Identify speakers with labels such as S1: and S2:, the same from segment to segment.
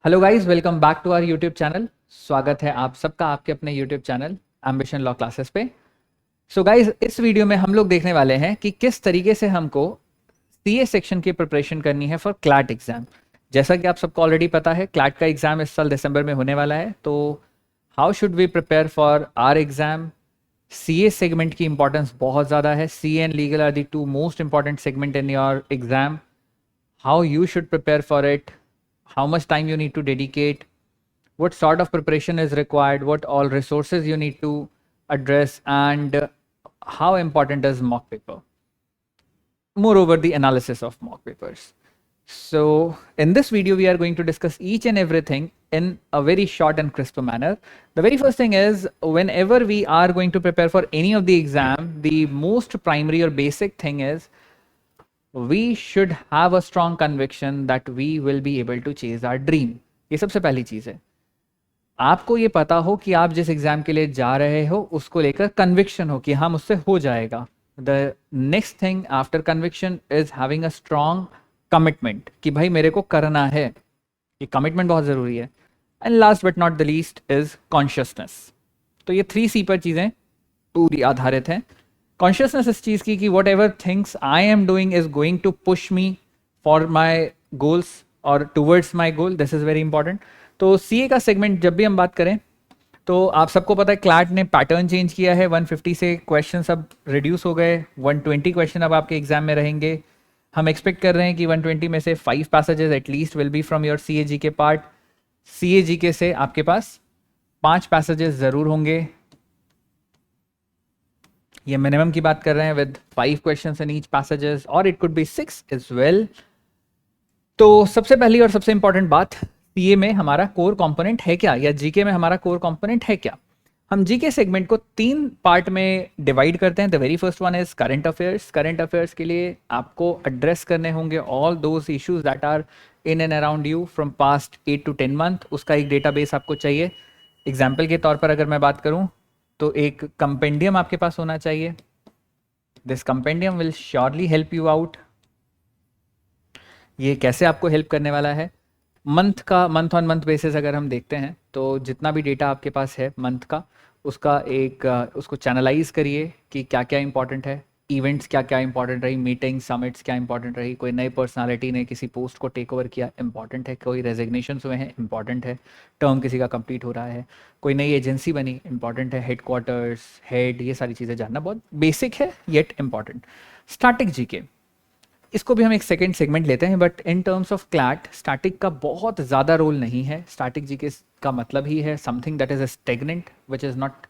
S1: Hello guys, welcome back to our YouTube channel. स्वागत है आप सबका आपके अपने YouTube channel ambition law classes पे। सो गाइस, इस वीडियो में हम लोग देखने वाले हैं कि किस तरीके से हमको सीए सेक्शन की प्रिपरेशन करनी है फॉर क्लैट एग्जाम। जैसा कि आप सबको ऑलरेडी पता है, क्लैट का एग्जाम इस साल दिसंबर में होने वाला है। तो how should we prepare for our exam? CA segment की इंपॉर्टेंस बहुत ज़्यादा है। CA and legal are the two most important segment in your exam. How you should prepare for it, how much time you need to dedicate, what sort of preparation is required, what all resources you need to address, and how important is mock paper. Moreover, the analysis of mock papers. So, in this video, we are going to discuss each and everything in a very short and crisp manner. The very first thing is, whenever we are going to prepare for any of the exam, the most primary or basic thing is we should have a strong conviction that we will be able to chase our dream. ये सबसे पहली चीज़ है। आपको ये पता हो कि आप जिस एग्जाम के लिए जा रहे हो उसको लेकर कन्विक्शन हो कि हाँ मुझसे हो जाएगा। The next thing after conviction is having a strong commitment कि भाई मेरे को करना है। ये कमिटमेंट बहुत ज़रूरी है। And last but not the least is consciousness. तो ये 3C पर चीज़ें पूरी आधारित हैं। कॉन्शियसनेस इस चीज़ की कि whatever things I am doing is going to push me for my goals और towards my goal. This is very important. तो सीए का सेगमेंट जब भी हम बात करें तो आप सबको पता है क्लैट ने पैटर्न चेंज किया है। 150 से क्वेश्चन अब रिड्यूस हो गए, 120 क्वेश्चन अब आपके एग्जाम में रहेंगे। हम एक्सपेक्ट कर रहे हैं कि 120 में से 5 passages at least will be from your CA GK part. CA GK से आपके पास 5 पैसेजेस ज़रूर होंगे। ये मिनिमम की बात कर रहे हैं with 5 questions in each passages, और it could be 6 as well. तो सबसे पहली और सबसे इंपॉर्टेंट बात, सीए में हमारा कोर कंपोनेंट है क्या, या जीके में हमारा कोर कंपोनेंट है क्या। हम जीके सेगमेंट को 3 पार्ट में डिवाइड करते हैं। The very first one is current affairs. Current affairs के लिए आपको एड्रेस करने होंगे all those issues that are in and around you from past 8 to 10 month. उसका एक डेटाबेस आपको चाहिए। एग्जाम्पल के तौर पर अगर मैं बात करूं तो एक कंपेंडियम आपके पास होना चाहिए। This compendium will surely help you out. ये कैसे आपको हेल्प करने वाला है? मंथ ऑन मंथ बेसिस अगर हम देखते हैं तो जितना भी डेटा आपके पास है मंथ का, उसका एक उसको चैनलाइज करिए कि क्या क्या इंपॉर्टेंट है, इवेंट्स क्या क्या इंपॉर्टेंट रही, मीटिंग्स समिट्स क्या इंपॉर्टेंट रही, कोई नई पर्सनालिटी ने किसी पोस्ट को टेक ओवर किया, इंपॉर्टेंट है, कोई रेजिग्नेशंस हुए हैं, इंपॉर्टेंट है, टर्म किसी का कंप्लीट हो रहा है, कोई नई एजेंसी बनी, इंपॉर्टेंट है, हेड क्वार्टर्स, हेड, ये सारी चीज़ें जानना बहुत बेसिक है येट इंपॉर्टेंट। स्टैटिक जीके, इसको भी हम एक सेकेंड सेगमेंट लेते हैं, but in terms of CLAT static का बहुत ज़्यादा रोल नहीं है। स्टैटिक जीके का मतलब ही है something that is stagnant which is not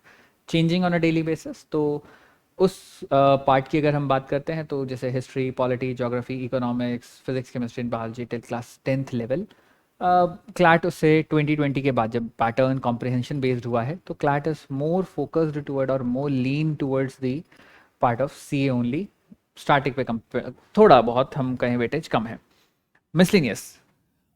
S1: changing on a daily basis. तो उस पार्ट की अगर हम बात करते हैं तो जैसे history, polity, geography, economics, physics, chemistry, biology till class 10th level. CLAT उससे 2020 के बाद जब पैटर्न कॉम्प्रिहेंशन बेस्ड हुआ है तो CLAT is more focused toward और more lean towards the part of C A only. Static पे कम, थोड़ा बहुत हम कहें वेटेज कम है। मिसलेनियस,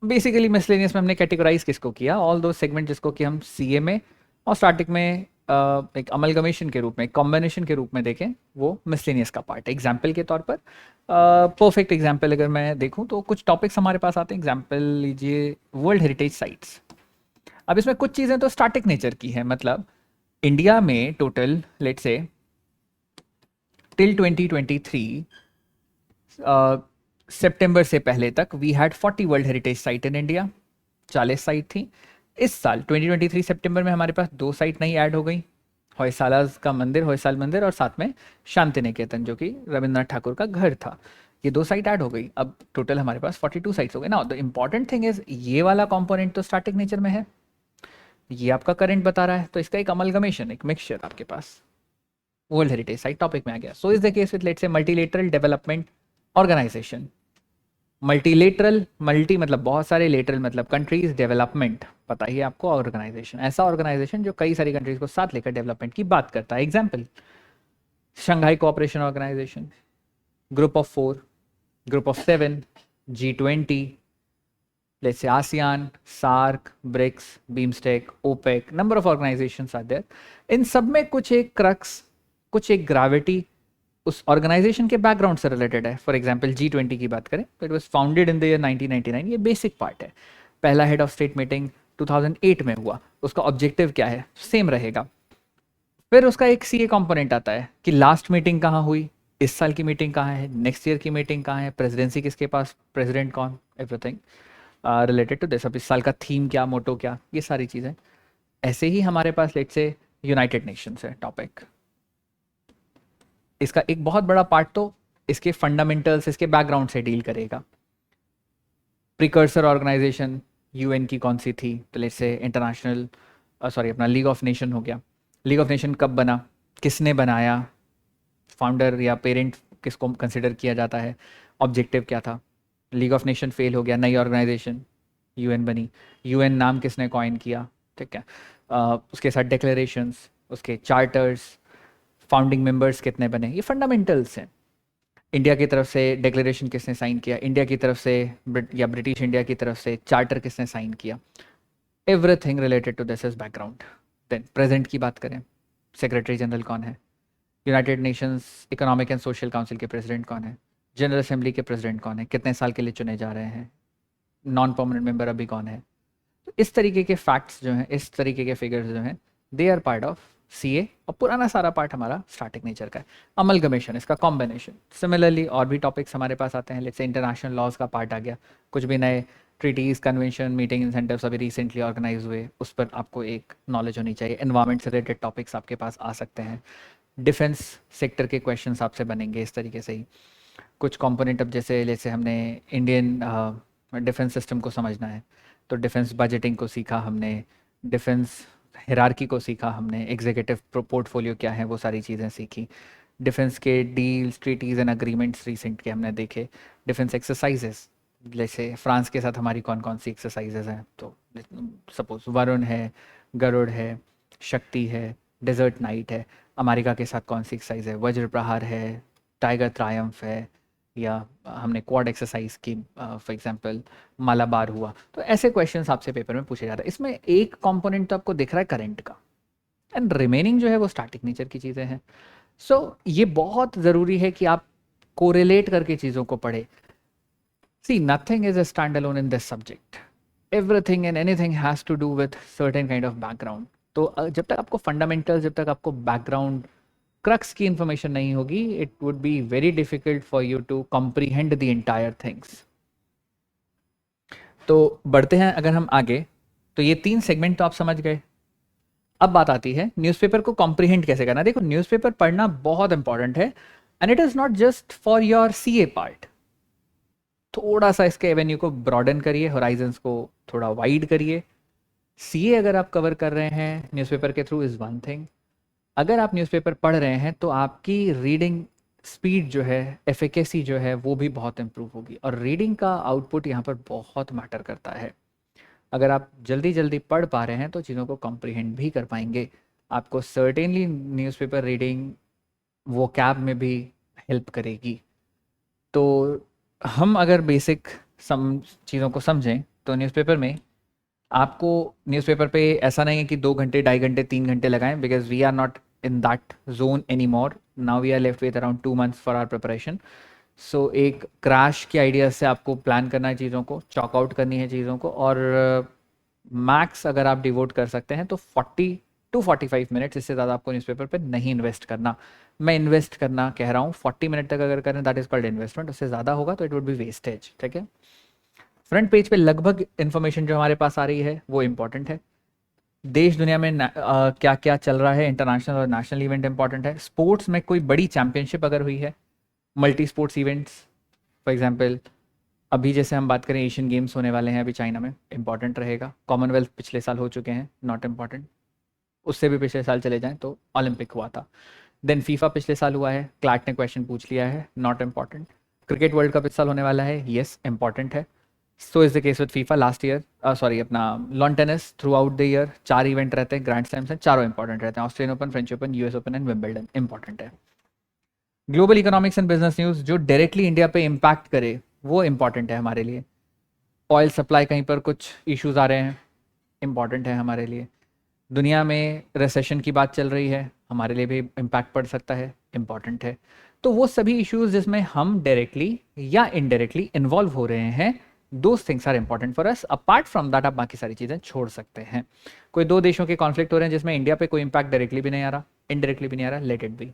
S1: बेसिकली मिसलेनियस में हमने कैटेगराइज किसको किया, ऑल दो सेगमेंट जिसको कि हम सीए में और स्टैटिक में एक अमलगमेशन के रूप में, कॉम्बिनेशन के रूप में देखें, वो मिसलेनियस का पार्ट है। एग्जाम्पल के तौर पर परफेक्ट एग्जाम्पल अगर मैं देखूं तो कुछ टॉपिक्स हमारे पास आते हैं। एग्जाम्पल लीजिए वर्ल्ड हेरिटेज साइट्स। अब इसमें कुछ चीज़ें तो स्टैटिक नेचर की है, मतलब इंडिया में टोटल लेट से टिल 2023 सितंबर से पहले तक we had 40 world heritage site in India. 40 site थी। इस साल 2023 सितंबर में हमारे पास 2 साइट नई ऐड हो गई, होयसाला का मंदिर, होयसाल मंदिर, और साथ में शांति निकेतन जो कि रविंद्रनाथ ठाकुर का घर था। ये 2 साइट ऐड हो गई, अब टोटल हमारे पास 42 साइट्स हो गए ना। द इंपॉर्टेंट थिंग इज ये वाला कंपोनेंट तो स्टैटिक नेचर में है, ये आपका करंट बता रहा है, तो इसका एक अमलगमेशन, एक मिक्सचर आपके पास वर्ल्ड हेरिटेज साइट टॉपिक में आ गया। So is the case with let's say multilateral development organization. Multilateral, multi मतलब बहुत सारे, लेटरल मतलब कंट्रीज, डेवलपमेंट पता ही है आपको, ऑर्गेनाइजेशन ऐसा ऑर्गेनाइजेशन जो कई सारी कंट्रीज को साथ लेकर डेवलपमेंट की बात करता है। Example Shanghai cooperation organisation, group of 4, group of 7, G20, let's say ASEAन, SAARC, BRICS, BIMSTEC, OPEC, number of organisations are there. इन सब में कुछ एक क्रक्स, कुछ एक ग्रेविटी उस ऑर्गेनाइजेशन के बैकग्राउंड से रिलेटेड है। फॉर एग्जांपल G20 की बात करें तो it was founded in the year 1999, ये बेसिक पार्ट है। पहला हेड ऑफ स्टेट मीटिंग 2008 में हुआ, उसका ऑब्जेक्टिव क्या है, सेम रहेगा। फिर उसका एक सीए कंपोनेंट आता है कि लास्ट मीटिंग कहाँ हुई, इस साल की मीटिंग कहाँ है, नेक्स्ट ईयर की मीटिंग कहाँ है, प्रेसिडेंसी किसके पास, प्रेसिडेंट कौन, एवरीथिंग रिलेटेड टू दिस। अब इस साल का थीम क्या, मोटो क्या, ये सारी चीज़ें। ऐसे ही हमारे पास लेट से यूनाइटेड नेशंस है टॉपिक, इसका एक बहुत बड़ा पार्ट तो इसके फंडामेंटल्स, इसके बैकग्राउंड से डील करेगा। प्रिकर्सर ऑर्गेनाइजेशन यूएन की कौन सी थी, तो लेट्स से इंटरनेशनल सॉरी अपना लीग ऑफ नेशन हो गया। लीग ऑफ नेशन कब बना, किसने बनाया, फाउंडर या पेरेंट किसको कंसिडर किया जाता है, ऑब्जेक्टिव क्या था। लीग ऑफ नेशन फेल हो गया, नई ऑर्गेनाइजेशन यूएन बनी, यूएन नाम किसने कॉइन किया, ठीक है। उसके साथ डिक्लेरेशंस, उसके चार्टर्स, फाउंडिंग मेंबर्स कितने बने, ये फंडामेंटल्स हैं। इंडिया की तरफ से डिक्लेरेशन किसने साइन किया, इंडिया की तरफ से या ब्रिटिश इंडिया की तरफ से चार्टर किसने साइन किया, everything related to this is background. Then present की बात करें, सेक्रेटरी जनरल कौन है, United Nations Economic and Social Council के प्रेसिडेंट कौन है, जनरल असेंबली के प्रेसिडेंट कौन है, कितने साल के लिए चुने जा रहे हैं, नॉन परमानेंट मेंबर अभी कौन है। तो इस तरीके के फैक्ट्स जो हैं, इस तरीके के फिगर्स जो हैं, they are part of CA. और पुराना सारा पार्ट हमारा स्टैटिक नेचर का है, अमलगमेशन इसका कॉम्बिनेशन। सिमिलरली और भी टॉपिक्स हमारे पास आते हैं, लेट्स से इंटरनेशनल लॉज का पार्ट आ गया, कुछ भी नए ट्रीटीज, कन्वेंशन, मीटिंग, इंसेंटिव्स अभी रिसेंटली ऑर्गेनाइज हुए, उस पर आपको एक नॉलेज होनी चाहिए। एनवायरमेंट से रिलेटेड टॉपिक्स आपके पास आ सकते हैं, डिफेंस सेक्टर के क्वेश्चंस आपसे बनेंगे इस तरीके से ही। कुछ कंपोनेंट अब जैसे हमने इंडियन डिफेंस सिस्टम को समझना है, तो डिफेंस बजटिंग को सीखा हमने, डिफेंस हिरार्की को सीखा हमने, एग्जीक्यूटिव पोर्टफोलियो क्या है वो सारी चीज़ें सीखी, डिफेंस के deals, treaties and agreements recent के हमने देखे, डिफेंस एक्सरसाइजेस, जैसे फ्रांस के साथ हमारी कौन कौन सी एक्सरसाइजेज हैं, तो सपोज वरुण है, गरुड़ है, शक्ति है, डेजर्ट नाइट है। अमेरिका के साथ कौन सी एक्सरसाइज है, वज्र प्रहार है, टाइगर ट्रायम्फ है, या हमने क्वाड एक्सरसाइज की फॉर एग्जांपल मालाबार हुआ। तो ऐसे क्वेश्चंस आपसे पेपर में पूछे जाते हैं। इसमें एक कंपोनेंट तो आपको दिख रहा है करंट का, एंड रिमेनिंग जो है वो स्टैटिक नेचर की चीज़ें हैं। सो ये बहुत ज़रूरी है कि आप कोरिलेट करके चीज़ों को पढ़े। See nothing is a stand alone in this subject, everything and anything has to do with certain kind of background. तो जब तक आपको फंडामेंटल, जब तक आपको बैकग्राउंड क्रक्स की इंफॉर्मेशन नहीं होगी, it would be very difficult for you to comprehend the entire things. तो बढ़ते हैं अगर हम आगे, तो ये 3 सेगमेंट तो आप समझ गए। अब बात आती है न्यूज़पेपर को कॉम्प्रीहेंड कैसे करना। देखो न्यूज़पेपर पढ़ना बहुत इंपॉर्टेंट है, and it is not just for your CA part. थोड़ा सा इसके एवेन्यू को ब्रॉडन करिए, होराइजन्स को थोड़ा वाइड करिए। सीए अगर आप कवर कर रहे हैं न्यूज़पेपर के थ्रू इज़ वन थिंग, अगर आप न्यूज़पेपर पढ़ रहे हैं तो आपकी रीडिंग स्पीड जो है, एफिकेसी जो है, वो भी बहुत इम्प्रूव होगी। और रीडिंग का आउटपुट यहाँ पर बहुत मैटर करता है। अगर आप जल्दी जल्दी पढ़ पा रहे हैं तो चीज़ों को कॉम्प्रीहेंड भी कर पाएंगे। आपको सर्टेनली न्यूज़पेपर रीडिंग वो कैब में भी हेल्प करेगी। तो हम अगर बेसिक चीज़ों को समझें तो न्यूज़पेपर में आपको, न्यूज़पेपर पे ऐसा नहीं है कि 2 घंटे, 2.5 घंटे, 3 घंटे लगाएं, because we are not in that zone any more. Now we are left with around 2 months for our preparation. So एक क्रैश के आइडिया से आपको प्लान करना है चीज़ों को, चॉक आउट करनी है चीज़ों को, और मैक्स अगर आप डिवोट कर सकते हैं तो 40 to 45 मिनट्स, इससे ज़्यादा आपको न्यूज़पेपर पे नहीं इन्वेस्ट करना। मैं इन्वेस्ट करना कह रहा हूँ 40 मिनट तक अगर करें, दैट इज़ कॉल्ड इन्वेस्टमेंट। उससे ज़्यादा होगा तो इट वुड बी वेस्टेज, ठीक है। फ्रंट पेज पे लगभग इन्फॉर्मेशन जो हमारे पास आ रही है वो इम्पॉर्टेंट है। देश दुनिया में क्या क्या चल रहा है, इंटरनेशनल और नेशनल इवेंट इंपॉर्टेंट है। स्पोर्ट्स में कोई बड़ी चैंपियनशिप अगर हुई है, multi sports events, for example अभी जैसे हम बात करें एशियन गेम्स होने वाले हैं अभी चाइना में, इंपॉर्टेंट रहेगा। कॉमनवेल्थ पिछले साल हो चुके हैं, नॉट इम्पॉर्टेंट। उससे भी पिछले साल चले जाएं तो ओलंपिक हुआ था। देन फीफा पिछले साल हुआ है, क्लैट ने क्वेश्चन पूछ लिया है, not important. Cricket world cup इस साल होने वाला है, येस इंपॉर्टेंट है। So is the case with FIFA. Last year sorry अपना lawn tennis throughout the year 4 event रहते हैं, ग्रैंड स्लैम्स हैं, चारों इंपॉर्टेंट रहते हैं। Australian open, French open, US open and Wimbledon important है। Global economics and business news जो directly India पे इम्पैक्ट करे वो इंपॉर्टेंट है हमारे लिए। ऑयल सप्लाई कहीं पर कुछ इश्यूज आ रहे हैं, इंपॉर्टेंट है हमारे लिए। दुनिया में रिसेशन की बात चल रही है, हमारे लिए भी इम्पैक्ट पड़ सकता है, इंपॉर्टेंट है। तो वो सभी इश्यूज जिसमें हम डायरेक्टली या इनडायरेक्टली इन्वॉल्व हो रहे हैं, those things are important for us. Apart from that आप बाकी सारी चीज़ें छोड़ सकते हैं। कोई दो देशों के कॉन्फ्लिक्ट हो रहे हैं जिसमें इंडिया पे कोई इम्पैक्ट डायरेक्टली भी नहीं आ रहा, इनडायरेक्टली भी नहीं आ रहा, let it be,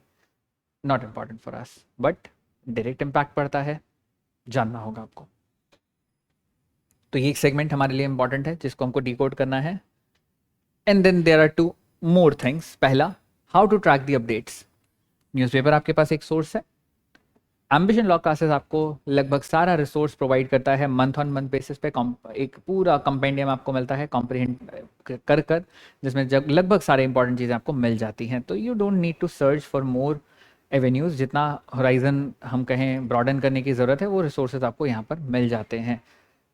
S1: not important for us. But direct impact पड़ता है, जानना होगा आपको। तो ये एक सेगमेंट हमारे लिए इंपॉर्टेंट है जिसको हमको डिकोड करना है। And then there are two more things. पहला, how to track the updates. Newspaper आपके पास एक सोर्स है। एम्बिशन लॉ क्लासेस आपको लगभग सारा रिसोर्स प्रोवाइड करता है, मंथ ऑन मंथ बेसिस पे एक पूरा कंपेंडियम आपको मिलता है कॉम्प्रिहेंड कर कर, जिसमें जब लगभग सारे इंपॉर्टेंट चीज़ें आपको मिल जाती हैं। तो you don't need to search for more avenues, जितना होराइजन हम कहें ब्रॉडन करने की ज़रूरत है वो रिसोर्सेज आपको यहाँ पर मिल जाते हैं।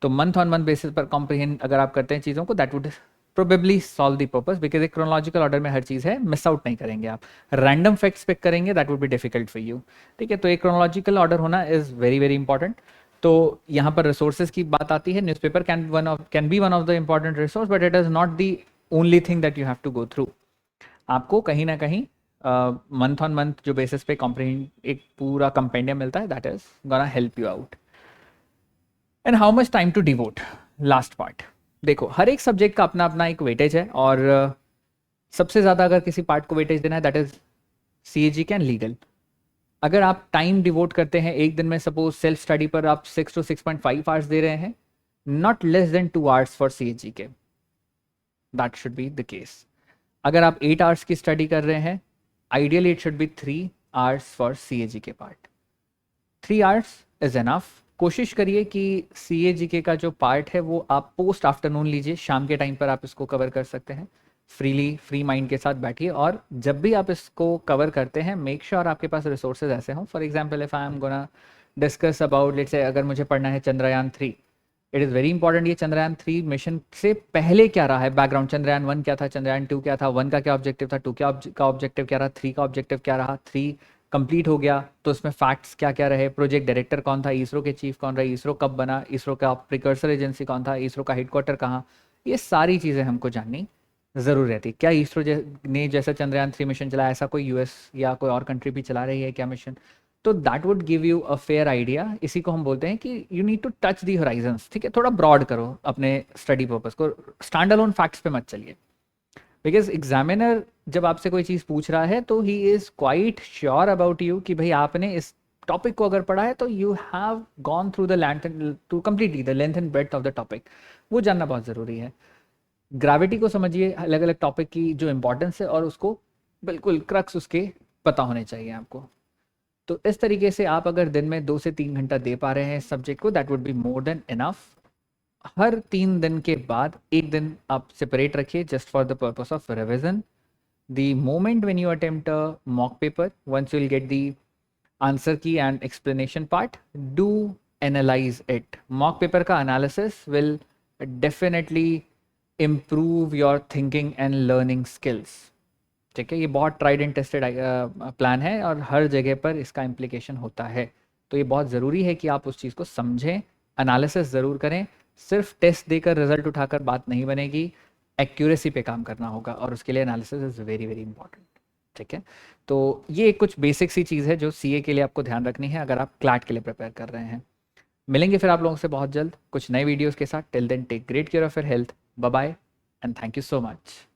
S1: तो मंथ ऑन मंथ बेसिस पर कॉम्प्रिहेंड अगर आप करते हैं चीज़ों को, that would probably solve the purpose, because एक क्रोनोलॉजिकल ऑर्डर में हर चीज़ है, मिस आउट नहीं करेंगे आप। रैंडम फैक्ट्स पिक करेंगे, that would be difficult for you. ठीक है, तो एक क्रोनोलॉजिकल ऑर्डर होना इज़ वेरी वेरी इंपॉर्टेंट। तो यहाँ पर रिसोर्सेज की बात आती है। Newspaper can be one of the important resource, but it is not the only thing that you have to go through. आपको कहीं ना कहीं मंथ ऑन मंथ जो बेसिस पे कॉम्प्रिहेंड एक पूरा कंपेंडियम मिलता है, that is gonna help you out. And how much time to devote, last part. देखो, हर एक सब्जेक्ट का अपना अपना एक वेटेज है, और सबसे ज़्यादा अगर किसी पार्ट को वेटेज देना है, that is CAG can legal. अगर आप टाइम डिवोट करते हैं एक दिन में, सपोज सेल्फ स्टडी पर आप 6 to 6.5 आवर्स दे रहे हैं, not less than 2 hours for CAG के, that should be the case. अगर आप 8 आवर्स की स्टडी कर रहे हैं, ideally it should be 3 hours for CAG के पार्ट। 3 hours is enough. कोशिश करिए कि CAG का जो पार्ट है वो आप पोस्ट आफ्टरनून लीजिए, शाम के टाइम पर आप इसको कवर कर सकते हैं। फ्री माइंड के साथ बैठिए, और जब भी आप इसको कवर करते हैं, मेक श्योर आपके पास रिसोर्सेज ऐसे हों। For example, if I am gonna discuss about, let's say अगर मुझे पढ़ना है Chandrayaan 3, it is very important ये चंद्रयान 3 मिशन से पहले क्या रहा है बैकग्राउंड, चंद्रयान 1 क्या था, चंद्रयान 2 क्या था, 1 का क्या ऑब्जेक्टिव था, 2 का ऑब्जेक्टिव क्या रहा, 3 का ऑब्जेक्टिव क्या रहा, 3 कंप्लीट हो गया तो उसमें फैक्ट्स क्या क्या रहे, प्रोजेक्ट डायरेक्टर कौन था, इसरो के चीफ कौन रहे, इसरो कब बना, इसरो का प्रिकर्सर एजेंसी कौन था, इसरो का हेडक्वार्टर कहाँ, ये सारी चीज़ें हमको जाननी ज़रूर रहती है। क्या इसरो ने जैसा चंद्रयान 3 मिशन चलाया, ऐसा कोई US या कोई और कंट्री भी चला रही है क्या मिशन? तो that would give you a fair idea. इसी को हम बोलते हैं कि you need to touch the horizons. ठीक है, थोड़ा ब्रॉड करो अपने स्टडी पर्पस को, स्टैंड अलोन फैक्ट्स पे मत चलिए। बिकॉज एग्जामिनर जब आपसे कोई चीज़ पूछ रहा है तो he is quite sure about you कि भाई आपने इस टॉपिक को अगर पढ़ा है तो you have gone through the length to completely the length and breadth of the topic. वो जानना बहुत ज़रूरी है। ग्रेविटी को समझिए, अलग अलग टॉपिक की जो इंपॉर्टेंस है, और उसको बिल्कुल क्रक्स उसके पता होने चाहिए आपको। तो इस तरीके से आप अगर दिन में 2 से 3 घंटा दे पा रहे हैं इस सब्जेक्ट को, that would be more than enough. हर 3 दिन के बाद एक दिन आप सेपरेट रखिए just for the purpose of revision. The moment when you attempt a mock paper, once you will get the answer key and explanation part, do analyse it. Mock paper का analysis will definitely improve your thinking and learning skills. ठीक है, ये बहुत tried and tested plan है और हर जगह पर इसका इम्प्लीकेशन होता है। तो ये बहुत ज़रूरी है कि आप उस चीज़ को समझें, एनालिसिस ज़रूर करें। सिर्फ टेस्ट देकर रिजल्ट उठाकर बात नहीं बनेगी, एक्यूरेसी पे काम करना होगा, और उसके लिए analysis is very very important. ठीक है, तो ये कुछ बेसिक सी चीज़ है जो CA के लिए आपको ध्यान रखनी है अगर आप क्लैट के लिए प्रिपेयर कर रहे हैं। मिलेंगे फिर आप लोगों से बहुत जल्द कुछ नए वीडियोज़ के साथ। Till then take great care of your health. Bye bye and thank you so much.